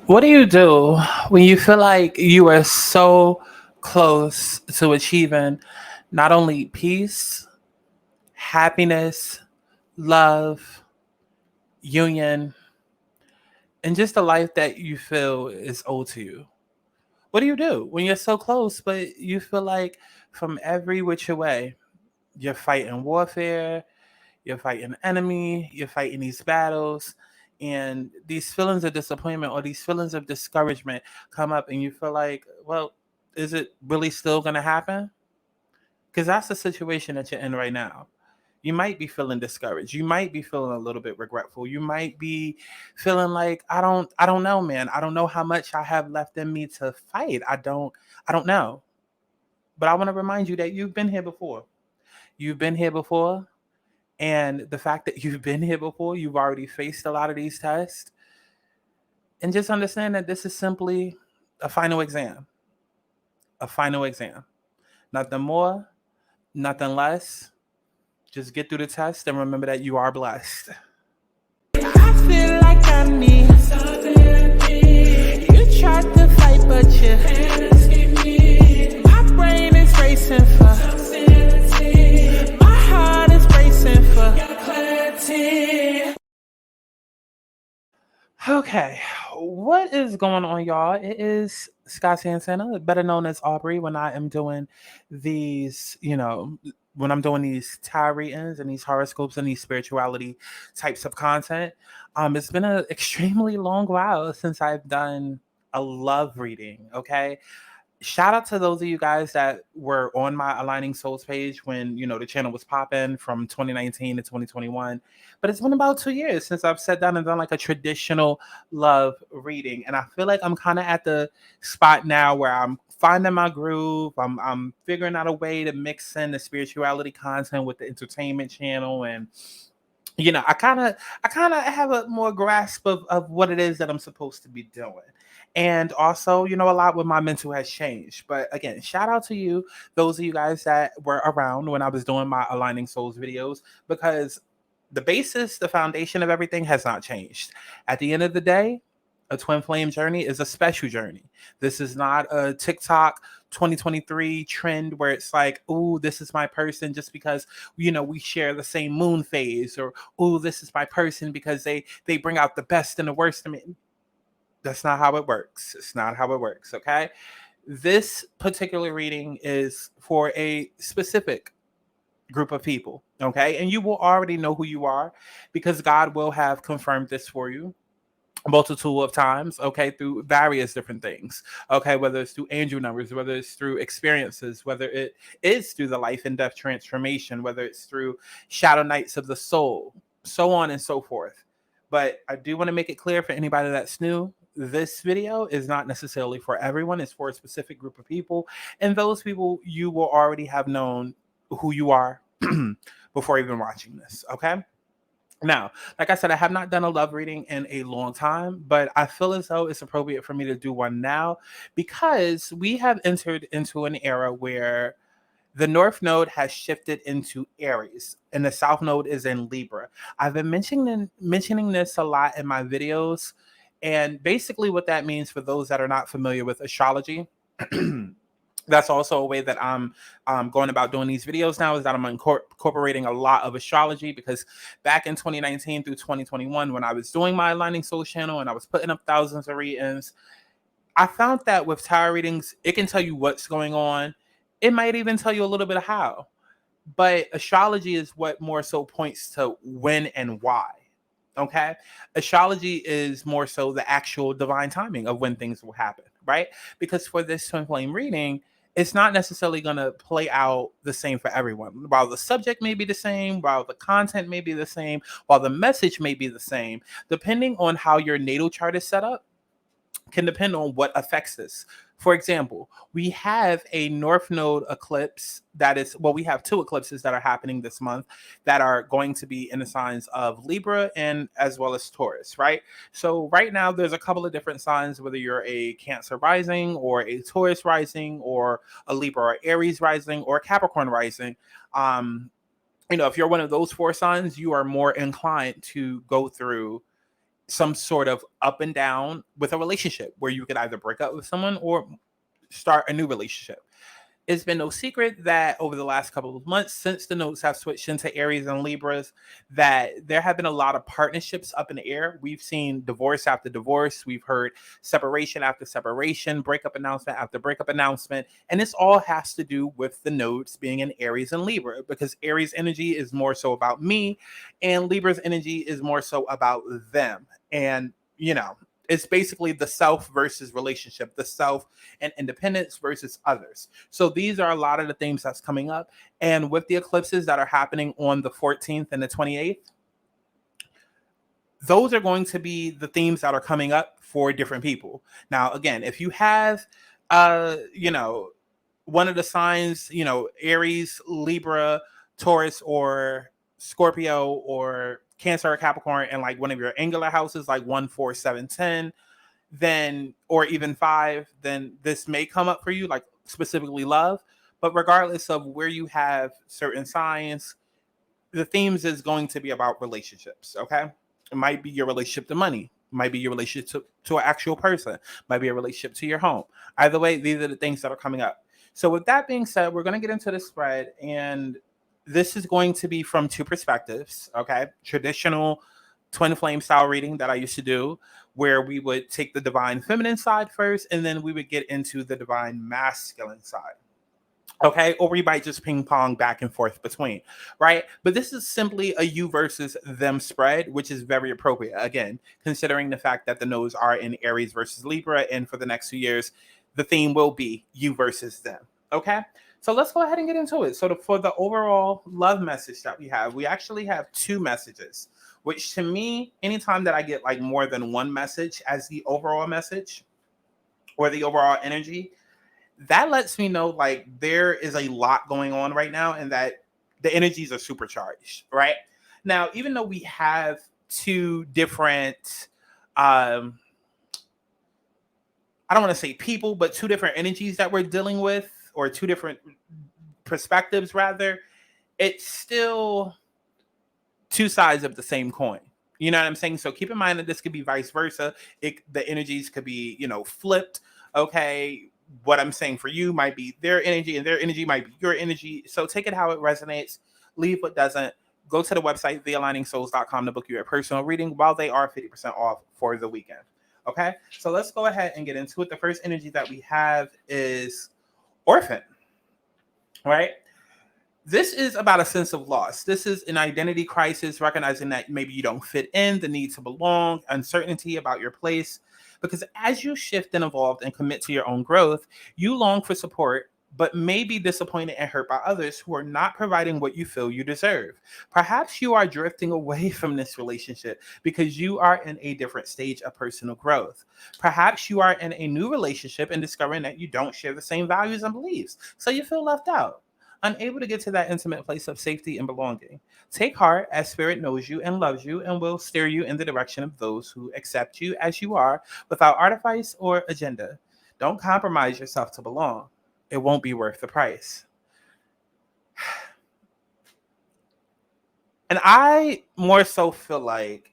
What do you do when you feel like you are so close to achieving not only peace, happiness, love, union, and just a life that you feel is owed to you? What do you do when you're so close, but you feel like from every which way you're fighting warfare, you're fighting enemy, you're fighting these battles, and these feelings of disappointment or these feelings of discouragement come up, and you feel like, well, is it really still going to happen? Because that's the situation that you're in right now. You might be feeling discouraged. You might be feeling a little bit regretful. You might be feeling like I don't know, man. I don't know how much I have left in me to fight. I don't know. But I want to remind you that you've been here before. You've been here before. And the fact that you've been here before, you've already faced a lot of these tests, and just understand that this is simply a final exam, a final exam. Nothing more, nothing less. Just get through the test and remember that you are blessed. I feel like I need something. You tried to fight, but you can't escape me. My brain is racing for something. My heart is racing for clarity. Okay, what is going on, y'all? It is Santana, better known as Aubrey, when I am doing these, when I'm doing these tarot readings and these horoscopes and these spirituality types of content. It's been an extremely long while since I've done a love reading, okay? Shout out to those of you guys that were on my Aligning Souls page when the channel was popping from 2019 to 2021. But it's been about 2 years since I've sat down and done like a traditional love reading, and I feel like I'm kind of at the spot now where I'm finding my groove. I'm figuring out a way to mix in the spirituality content with the entertainment channel, and I kind of have a more grasp of what it is that I'm supposed to be doing. And also, a lot with my mental has changed. But again, shout out to you, those of you guys that were around when I was doing my Aligning Souls videos, because the basis, the foundation of everything has not changed. At the end of the day, a twin flame journey is a special journey. This is not a TikTok 2023 trend where it's like, oh, this is my person just because we share the same moon phase, or oh, this is my person because they bring out the best and the worst in me. That's not how it works. It's not how it works, okay? This particular reading is for a specific group of people, okay? And you will already know who you are because God will have confirmed this for you a multitude of times, okay, through various different things, okay, whether it's through angel numbers, whether it's through experiences, whether it is through the life and death transformation, whether it's through shadow nights of the soul, so on and so forth. But I do want to make it clear for anybody that's new, this video is not necessarily for everyone. It's for a specific group of people, and those people you will already have known who you are before even watching this, okay? Now, like I said, I have not done a love reading in a long time, but I feel as though it's appropriate for me to do one now because we have entered into an era where the North Node has shifted into Aries and the South Node is in Libra. I've been mentioning this a lot in my videos, and basically what that means for those that are not familiar with astrology. That's also a way that I'm going about doing these videos now, is that I'm incorporating a lot of astrology, because back in 2019 through 2021, when I was doing my Aligning Soul channel and I was putting up thousands of readings, I found that with tarot readings, it can tell you what's going on. It might even tell you a little bit of how. But astrology is what more so points to when and why. Okay? Astrology is more so the actual divine timing of when things will happen, right? Because for this twin flame reading, it's not necessarily going to play out the same for everyone. While the subject may be the same, while the content may be the same, while the message may be the same, depending on how your natal chart is set up, can depend on what affects this. For example, we have a North Node eclipse that is, well, we have two eclipses that are happening this month that are going to be in the signs of Libra and as well as Taurus, right? So right now there's a couple of different signs, whether you're a Cancer rising or a Taurus rising or a Libra or Aries rising or a Capricorn rising. If you're one of those four signs, you are more inclined to go through some sort of up and down with a relationship where you could either break up with someone or start a new relationship. It's been no secret that over the last couple of months, since the notes have switched into Aries and Libras, that there have been a lot of partnerships up in the air. We've seen divorce after divorce. We've heard separation after separation, breakup announcement after breakup announcement. And this all has to do with the nodes being in Aries and Libra, because Aries energy is more so about me and Libra's energy is more so about them. And, it's basically the self versus relationship, the self and independence versus others. So these are a lot of the themes that's coming up. And with the eclipses that are happening on the 14th and the 28th, those are going to be the themes that are coming up for different people. Now, again, if you have, uh, you know, one of the signs, Aries, Libra, Taurus, or Scorpio, or Cancer or Capricorn, and like one of your angular houses, like 1, 4, 7, 10, then, or even 5, then this may come up for you, like specifically love. But regardless of where you have certain signs, the themes is going to be about relationships. Okay. It might be your relationship to money, might be your relationship to an actual person, might be a relationship to your home. Either way, these are the things that are coming up. So with that being said, we're going to get into the spread, and this is going to be from two perspectives. Okay. Traditional twin flame style reading that I used to do, where we would take the divine feminine side first, and then we would get into the divine masculine side. Okay, or we might just ping pong back and forth between, right? But this is simply a you versus them spread, which is very appropriate. Again, considering the fact that the nodes are in Aries versus Libra, and for the next 2 years, the theme will be you versus them. Okay, so let's go ahead and get into it. So for the overall love message that we actually have two messages, which to me, anytime that I get like more than one message as the overall message or the overall energy, that lets me know like there is a lot going on right now, and that the energies are supercharged. Right now, even though we have two different, um I don't want to say people, but two different energies that we're dealing with, or two different perspectives rather, it's still two sides of the same coin. You know what I'm saying? So keep in mind that this could be vice versa. The energies could be, flipped. Okay. What I'm saying for you might be their energy, and their energy might be your energy. So take it how it resonates. Leave what doesn't. Go to the website, thealigningsouls.com, to book you a personal reading while they are 50% off for the weekend. Okay. So let's go ahead and get into it. The first energy that we have is orphan, right? This is about a sense of loss. This is an identity crisis, recognizing that maybe you don't fit in, the need to belong, uncertainty about your place. Because as you shift and evolve and commit to your own growth, you long for support, but may be disappointed and hurt by others who are not providing what you feel you deserve. Perhaps you are drifting away from this relationship because you are in a different stage of personal growth. Perhaps you are in a new relationship and discovering that you don't share the same values and beliefs, so you feel left out, unable to get to that intimate place of safety and belonging. Take heart, as Spirit knows you and loves you and will steer you in the direction of those who accept you as you are without artifice or agenda. Don't compromise yourself to belong. It won't be worth the price. And I more so feel like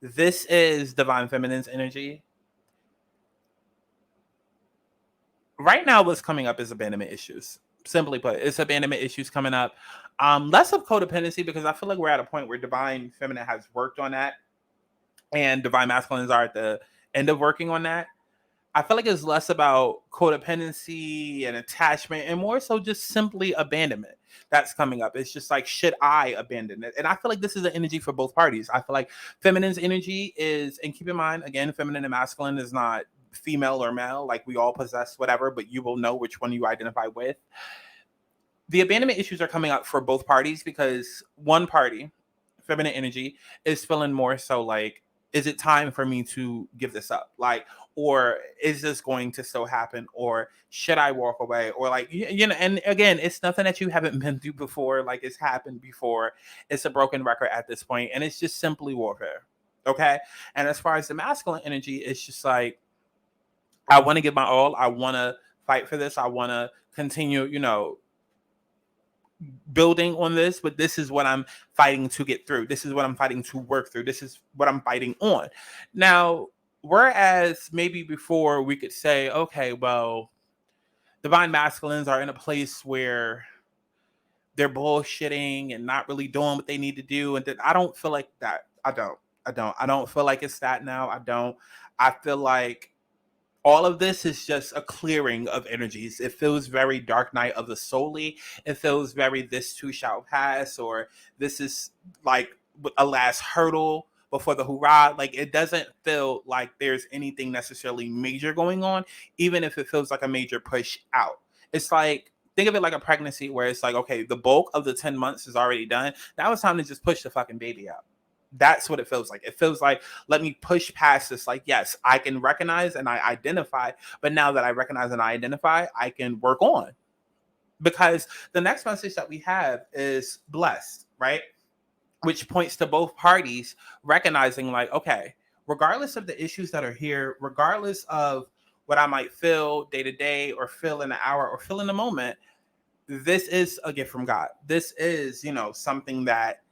this is divine feminine's energy. Right now, what's coming up is abandonment issues. Simply put, it's abandonment issues coming up. Less of codependency, because I feel like we're at a point where divine feminine has worked on that, and divine masculines are at the end of working on that. I feel like it's less about codependency and attachment, and more so just simply abandonment that's coming up. It's just like, should I abandon it? And I feel like this is an energy for both parties. I feel like feminine's energy is, and keep in mind, again, feminine and masculine is not female or male. Like, we all possess whatever, but you will know which one you identify with. The abandonment issues are coming up for both parties, because one party, feminine energy, is feeling more so like, is it time for me to give this up? Like, or is this going to still happen? Or should I walk away? Or like, and again, it's nothing that you haven't been through before. Like, it's happened before. It's a broken record at this point, and it's just simply warfare. Okay. And as far as the masculine energy, it's just like, I want to give my all. I want to fight for this. I want to continue, building on this, but this is what I'm fighting to get through. This is what I'm fighting to work through. This is what I'm fighting on. Now, whereas maybe before we could say, okay, well, divine masculines are in a place where they're bullshitting and not really doing what they need to do. And that I don't feel like that. I don't feel like it's that now. I don't. I feel like all of this is just a clearing of energies. It feels very Dark Night of the Soul-y. It feels very this too shall pass, or this is like a last hurdle before the hoorah. Like, it doesn't feel like there's anything necessarily major going on, even if it feels like a major push out. It's like, think of it like a pregnancy where it's like, okay, the bulk of the 10 months is already done. Now it's time to just push the fucking baby out. That's what it feels like. It feels like, let me push past this. Like, yes, I can recognize and I identify, but now that I recognize and I identify, I can work on. Because the next message that we have is blessed, right? Which points to both parties recognizing, like, okay, regardless of the issues that are here, regardless of what I might feel day to day or feel in an hour or feel in the moment, this is a gift from God. This is, something that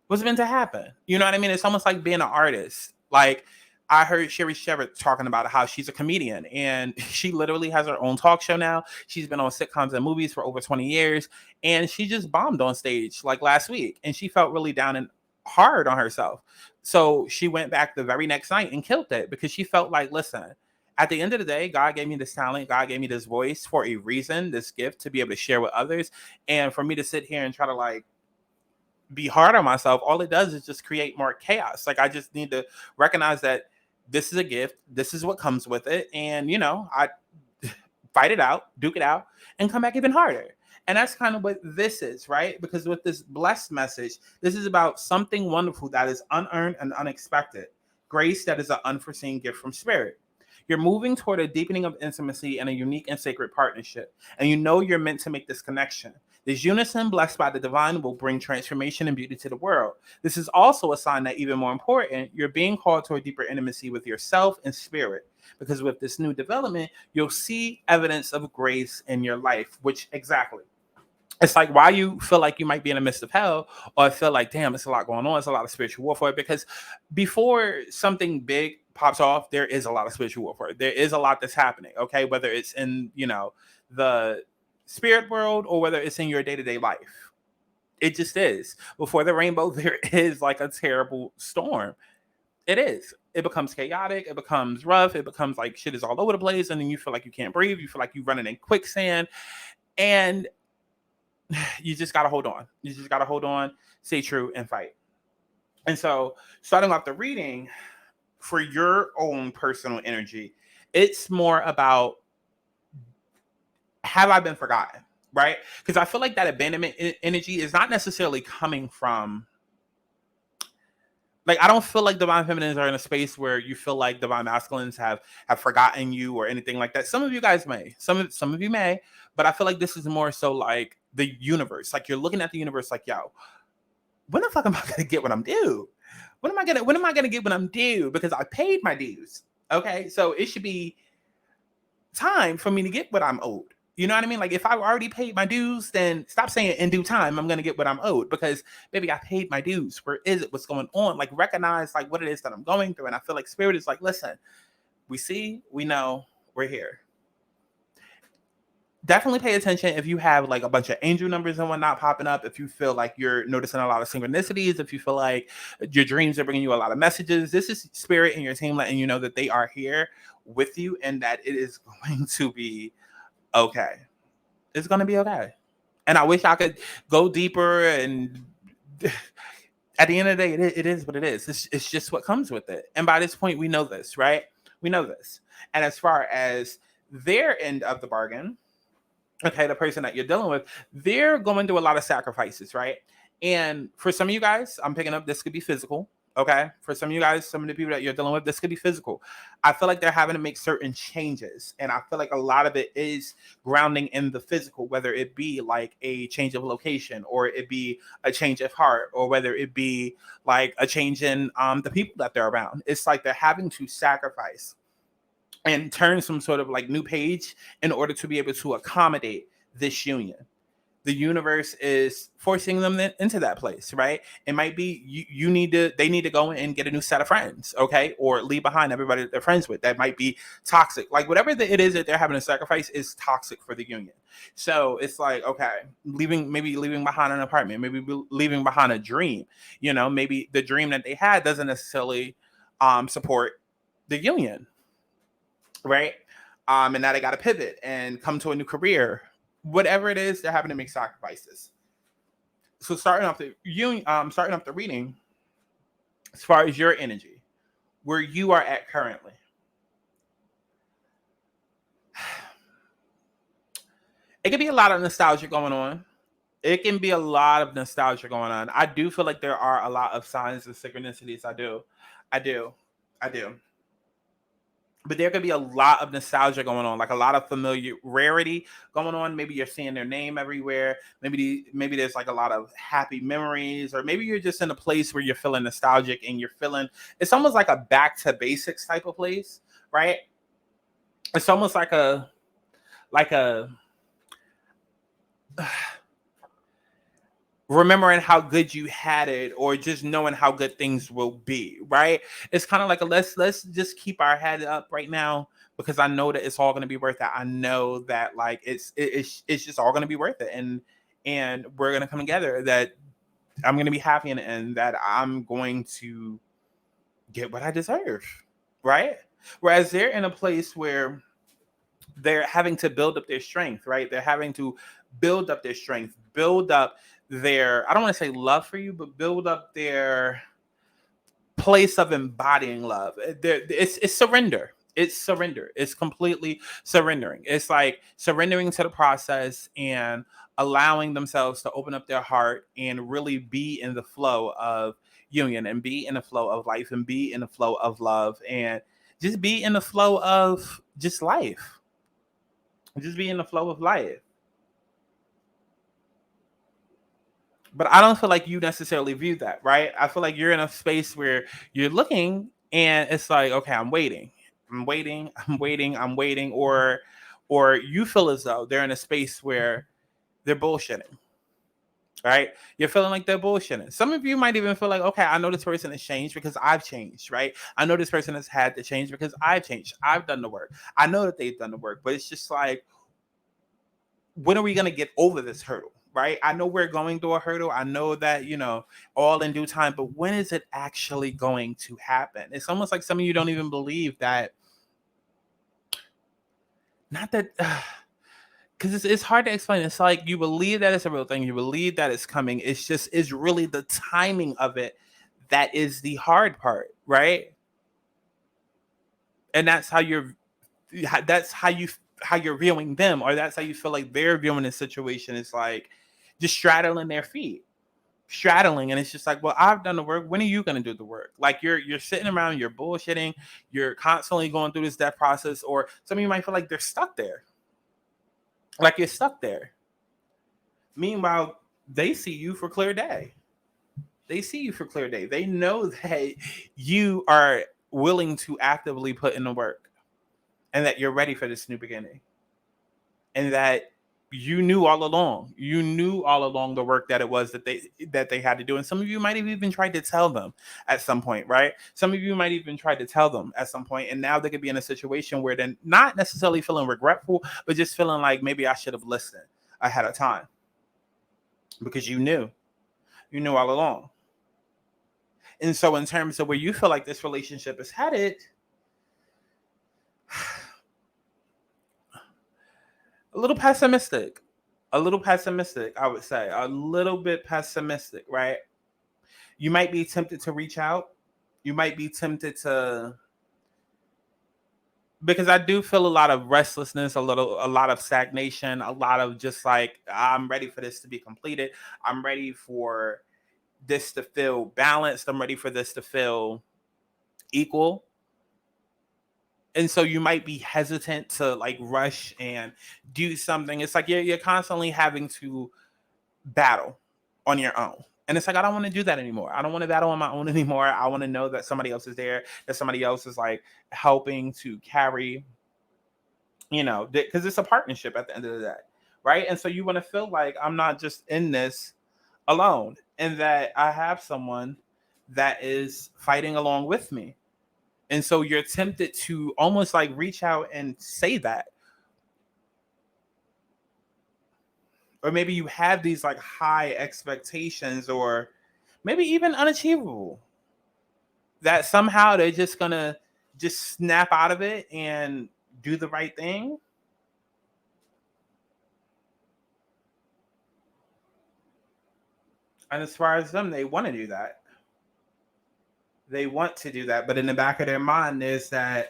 was meant to happen. You know what I mean? It's almost like being an artist. Like, I heard Sherry Sherritt talking about how she's a comedian and she literally has her own talk show now. She's been on sitcoms and movies for over 20 years. And she just bombed on stage like last week. And she felt really down and hard on herself. So she went back the very next night and killed it because she felt like, listen, at the end of the day, God gave me this talent. God gave me this voice for a reason, this gift to be able to share with others. And for me to sit here and try to like be hard on myself, all it does is just create more chaos. Like, I just need to recognize that this is a gift, this is what comes with it, and I fight it out, duke it out, and come back even harder. And that's kind of what this is, right? Because with this blessed message, this is about something wonderful that is unearned and unexpected, grace that is an unforeseen gift from spirit. You're moving toward a deepening of intimacy and a unique and sacred partnership. And you're meant to make this connection. This unison blessed by the divine will bring transformation and beauty to the world. This is also a sign that, even more important, you're being called to a deeper intimacy with yourself and spirit. Because with this new development, you'll see evidence of grace in your life, which exactly. It's like why you feel like you might be in the midst of hell, or feel like, damn, it's a lot going on. It's a lot of spiritual warfare. Because before something big pops off, there is a lot of spiritual warfare. There is a lot that's happening. Okay. Whether it's in, the spirit world or whether it's in your day-to-day life. It just is. Before the rainbow, there is like a terrible storm. It is. It becomes chaotic. It becomes rough. It becomes like shit is all over the place. And then you feel like you can't breathe. You feel like you're running in quicksand. And you just got to hold on. You just got to hold on, stay true, and fight. And so, starting off the reading for your own personal energy, it's more about, have I been forgotten? Right? Because I feel like that abandonment energy is not necessarily coming from, like, I don't feel like divine feminines are in a space where you feel like divine masculines have forgotten you or anything like that. Some of you guys may, some of you may, but I feel like this is more so like the universe. Like, you're looking at the universe like, yo, when the fuck am I gonna get what I'm due? When am I gonna get what I'm due? Because I paid my dues. Okay, so it should be time for me to get what I'm owed. You know what I mean? Like, if I already paid my dues, then stop saying in due time I'm gonna get what I'm owed, because maybe I paid my dues. Where is it? What's going on? Like, recognize like what it is that I'm going through. And I feel like spirit is like, listen, we see, we know, we're here. Definitely pay attention if you have like a bunch of angel numbers and whatnot popping up. If you feel like you're noticing a lot of synchronicities, if you feel like your dreams are bringing you a lot of messages, this is spirit and your team letting you know that they are here with you and that it is going to be okay. It's going to be okay. And I wish I could go deeper. And at the end of the day, it is what it is. It's just what comes with it. And by this point, we know this, right? We know this. And as far as their end of the bargain, okay, the person that you're dealing with, they're going through a lot of sacrifices, right? And for some of you guys, I'm picking up, this could be physical. Okay. For some of you guys, some of the people that you're dealing with, this could be physical. I feel like they're having to make certain changes. And I feel like a lot of it is grounding in the physical, whether it be like a change of location, or it be a change of heart, or whether it be like a change in the people that they're around. It's like they're having to sacrifice and turn some sort of like new page in order to be able to accommodate this union. the universe is forcing them into that place, right? It might be they need to go and get a new set of friends, okay? Or leave behind everybody that they're friends with. That might be toxic. Like whatever it is that they're having to sacrifice is toxic for the union. So it's like, okay, maybe leaving behind an apartment, maybe leaving behind a dream. Maybe the dream that they had doesn't necessarily support the union, right? And now they got to pivot and come to a new career. Whatever it is, they're having to make sacrifices. So starting off the reading, as far as your energy, where you are at currently, it could be a lot of nostalgia going on. It can be a lot of nostalgia going on. I do feel like there are a lot of signs and synchronicities. I do. I do. But there could be a lot of nostalgia going on, like a lot of familiarity going on. Maybe you're seeing their name everywhere. Maybe there's like a lot of happy memories, or maybe you're just in a place where you're feeling nostalgic and you're feeling, it's almost like a back to basics type of place, right? It's almost like a remembering how good you had it, or just knowing how good things will be, right? It's kind of like a let's just keep our head up right now, because I know that it's all going to be worth it. I know that like it's just all going to be worth it, and we're going to come together, that I'm going to be happy, and that I'm going to get what I deserve, right? Whereas they're in a place where they're having to build up their strength, right? They're having to build up their strength, build up their, I don't want to say love for you, but build up their place of embodying love. It's surrender. It's surrender. It's completely surrendering. It's like surrendering to the process and allowing themselves to open up their heart and really be in the flow of union, and be in the flow of life, and be in the flow of love, and just be in the flow of just life. Just be in the flow of life. But I don't feel like you necessarily view that, right? I feel like you're in a space where you're looking and it's like, okay, I'm waiting, or you feel as though they're in a space where they're bullshitting, right? You're feeling like they're bullshitting. Some of you might even feel like, okay, I know this person has changed because I've changed, right? I know this person has had to change because I've changed. I've done the work. I know that they've done the work, but it's just like, when are we going to get over this hurdle? Right? I know we're going through a hurdle. I know that, all in due time, but when is it actually going to happen? It's almost like some of you don't even believe that, not that, because it's hard to explain. It's like you believe that it's a real thing. You believe that it's coming. It's really the timing of it that is the hard part, right? And that's how you're viewing them, or that's how you feel like they're viewing the situation. Is like just straddling their feet, and it's just like, well, I've done the work. When are you going to do the work? Like you're sitting around, you're bullshitting, you're constantly going through this death process, or some of you might feel like they're stuck there, like you're stuck there. Meanwhile, they see you for clear day. They know that you are willing to actively put in the work, and that you're ready for this new beginning, and that you knew all along. You knew all along the work that it was that they had to do. And some of you might have even tried to tell them at some point, right? Some of you might even try to tell them at some point, and now they could be in a situation where they're not necessarily feeling regretful, but just feeling like, maybe I should have listened ahead of time, because you knew all along. And so in terms of where you feel like this relationship is headed, a little pessimistic, I would say, a little bit pessimistic, right? You might be tempted to reach out. You might be tempted to, because I do feel a lot of restlessness, a lot of stagnation, a lot of just like, I'm ready for this to be completed. I'm ready for this to feel balanced. I'm ready for this to feel equal. And so you might be hesitant to like rush and do something. It's like you're constantly having to battle on your own. And it's like, I don't want to do that anymore. I don't want to battle on my own anymore. I want to know that somebody else is there, that somebody else is like helping to carry, because it's a partnership at the end of the day, right? And so you want to feel like I'm not just in this alone, and that I have someone that is fighting along with me. And so you're tempted to almost like reach out and say that. Or maybe you have these like high expectations, or maybe even unachievable, that somehow they're just gonna just snap out of it and do the right thing. And as far as them, they want to do that. They want to do that. But in the back of their mind, there's that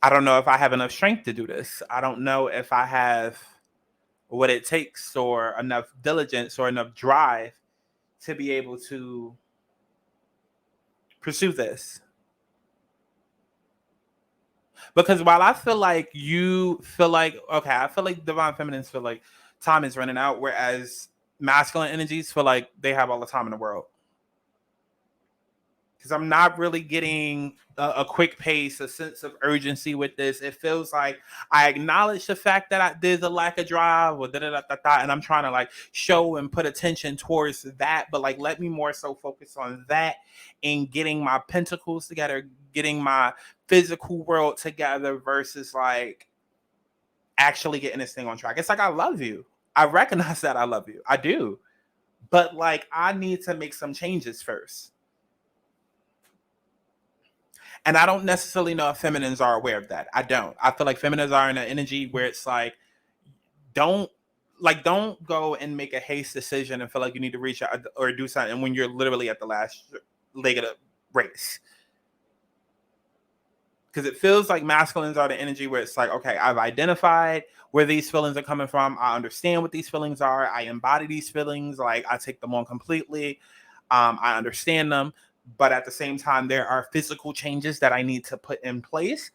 I don't know if I have enough strength to do this. I don't know if I have what it takes or enough diligence or enough drive to be able to pursue this. Because while I feel like you feel like, okay, I feel like divine feminines feel like time is running out, whereas masculine energies feel like they have all the time in the world. Because I'm not really getting a quick pace, a sense of urgency with this. It feels like I acknowledge the fact that there's a lack of drive, or and I'm trying to like show and put attention towards that. But like, let me more so focus on that and getting my pentacles together, getting my physical world together versus like actually getting this thing on track. It's like, I love you. I recognize that I love you. I do. But like, I need to make some changes first. And I don't necessarily know if feminines are aware of that. I don't. I feel like feminines are in an energy where it's like, don't don't go and make a haste decision and feel like you need to reach out or do something when you're literally at the last leg of the race. Because it feels like masculines are the energy where it's like, okay, I've identified where these feelings are coming from. I understand what these feelings are. I embody these feelings. Like, I take them on completely. I understand them. But at the same time, there are physical changes that I need to put in place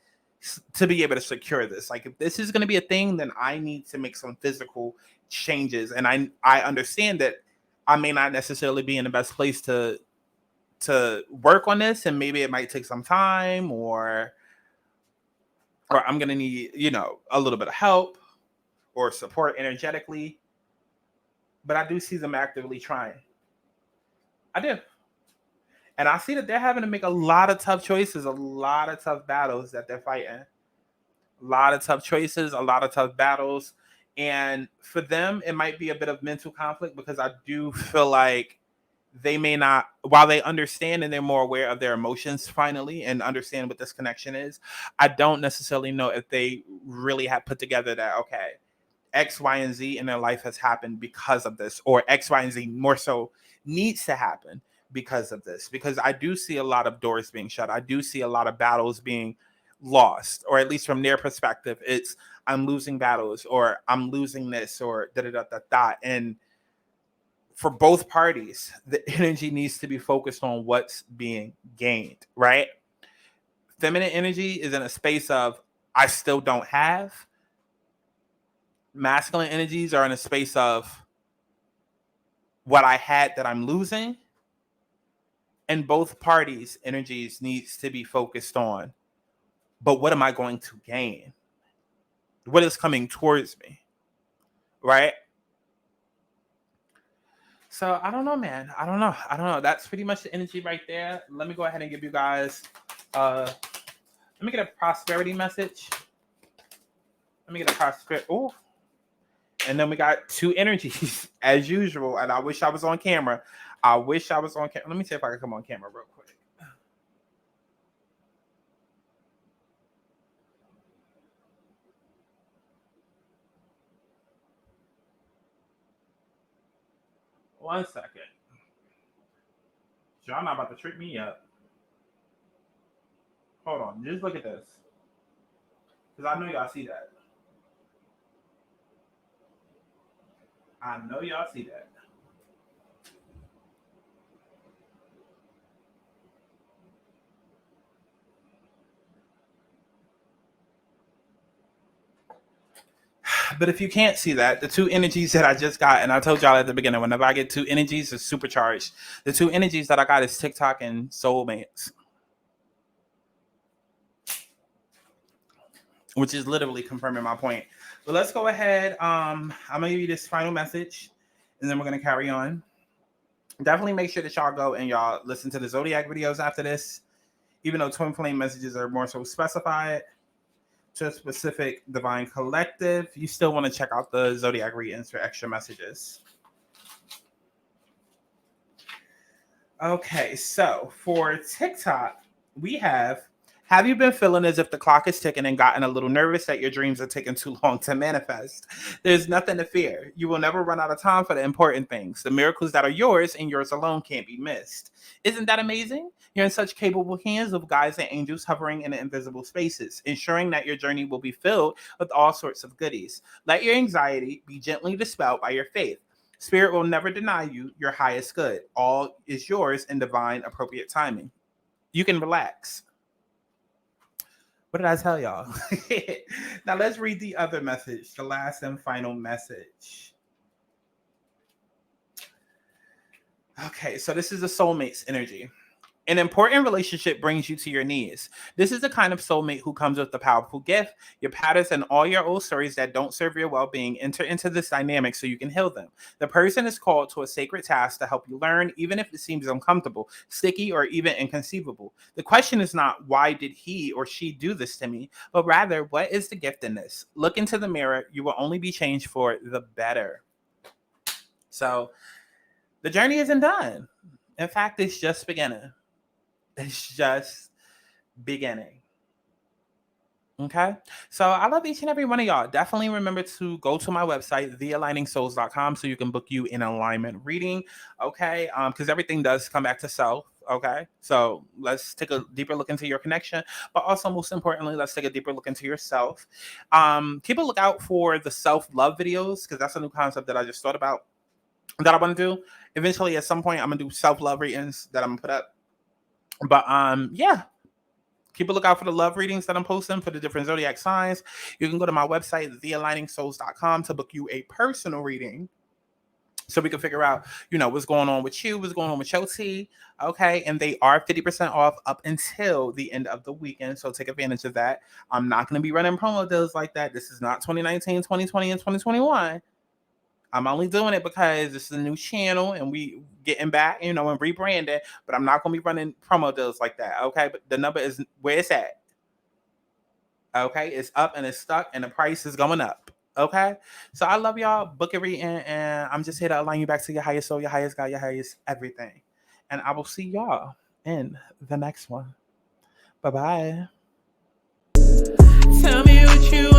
to be able to secure this. Like, if this is going to be a thing, then I need to make some physical changes. And I understand that I may not necessarily be in the best place to work on this, and maybe it might take some time, or I'm going to need, a little bit of help or support energetically. But I do see them actively trying. I do. And I see that they're having to make a lot of tough choices, a lot of tough battles that they're fighting. A lot of tough choices, a lot of tough battles. And for them, it might be a bit of mental conflict, because I do feel like they may not, while they understand and they're more aware of their emotions finally and understand what this connection is, I don't necessarily know if they really have put together that, okay, X, Y, and Z in their life has happened because of this, or X, Y, and Z more so needs to happen because of this. Because I do see a lot of doors being shut. I do see a lot of battles being lost, or at least from their perspective, it's I'm losing battles, or I'm losing this, or da da da da da. And for both parties, the energy needs to be focused on what's being gained, right? Feminine energy is in a space of I still don't have. Masculine energies are in a space of what I had that I'm losing. And both parties' energies needs to be focused on, but what am I going to gain? What is coming towards me? Right? So I don't know, man. I don't know. That's pretty much the energy right there. Let me go ahead and give you guys let me get a prosperity message. Let me get a prosperity. Oh, and then we got two energies as usual. And I wish I was on camera. Let me see if I can come on camera real quick. One second. Y'all not about to trick me up. Hold on. Just look at this. Because I know y'all see that. I know y'all see that. But if you can't see that, the two energies that I just got, and I told y'all at the beginning, whenever I get two energies, it's supercharged. The two energies that I got is TikTok and soulmates. which is literally confirming my point. But let's go ahead. I'm gonna give you this final message, and then we're gonna carry on. Definitely make sure that y'all go and y'all listen to the zodiac videos after this. Even though twin flame messages are more so specified to a specific divine collective, you still want to check out the zodiac readings for extra messages. Okay, so for TikTok, we have you been feeling as if the clock is ticking and gotten a little nervous that your dreams are taking too long to manifest? There's nothing to fear. You will never run out of time for the important things. The miracles that are yours and yours alone can't be missed. Isn't that amazing? You're in such capable hands of guides and angels hovering in the invisible spaces, ensuring that your journey will be filled with all sorts of goodies. Let your anxiety be gently dispelled by your faith. Spirit will never deny you your highest good. All is yours in divine appropriate timing. You can relax. What did I tell y'all? Now let's read the other message, the last and final message. Okay, so this is the soulmates energy. An important relationship brings you to your knees. This is the kind of soulmate who comes with a powerful gift. Your patterns and all your old stories that don't serve your well-being enter into this dynamic so you can heal them. The person is called to a sacred task to help you learn, even if it seems uncomfortable, sticky, or even inconceivable. The question is not, why did he or she do this to me? But rather, what is the gift in this? Look into the mirror. You will only be changed for the better. So the journey isn't done. In fact, it's just beginning. It's just beginning. Okay. So I love each and every one of y'all. Definitely remember to go to my website, thealigningsouls.com, so you can book you an alignment reading. Okay. Because everything does come back to self. Okay. So let's take a deeper look into your connection. But also, most importantly, let's take a deeper look into yourself. Keep a lookout for the self-love videos, because that's a new concept that I just thought about that I want to do. Eventually, at some point, I'm gonna do self-love readings that I'm gonna put up. But yeah, keep a lookout for the love readings that I'm posting for the different zodiac signs. You can go to my website, thealigningsouls.com, to book you a personal reading, so we can figure out, what's going on with you, what's going on with your T. Okay. And they are 50% off up until the end of the weekend. So take advantage of that. I'm not going to be running promo deals like that. This is not 2019, 2020, and 2021. I'm only doing it because this is a new channel and we getting back, and rebranding, but I'm not going to be running promo deals like that. Okay. But the number is where it's at. Okay. It's up and it's stuck and the price is going up. Okay. So I love y'all. Book a reading, and I'm just here to align you back to your highest soul, your highest God, your highest everything. And I will see y'all in the next one. Bye-bye. Tell me what you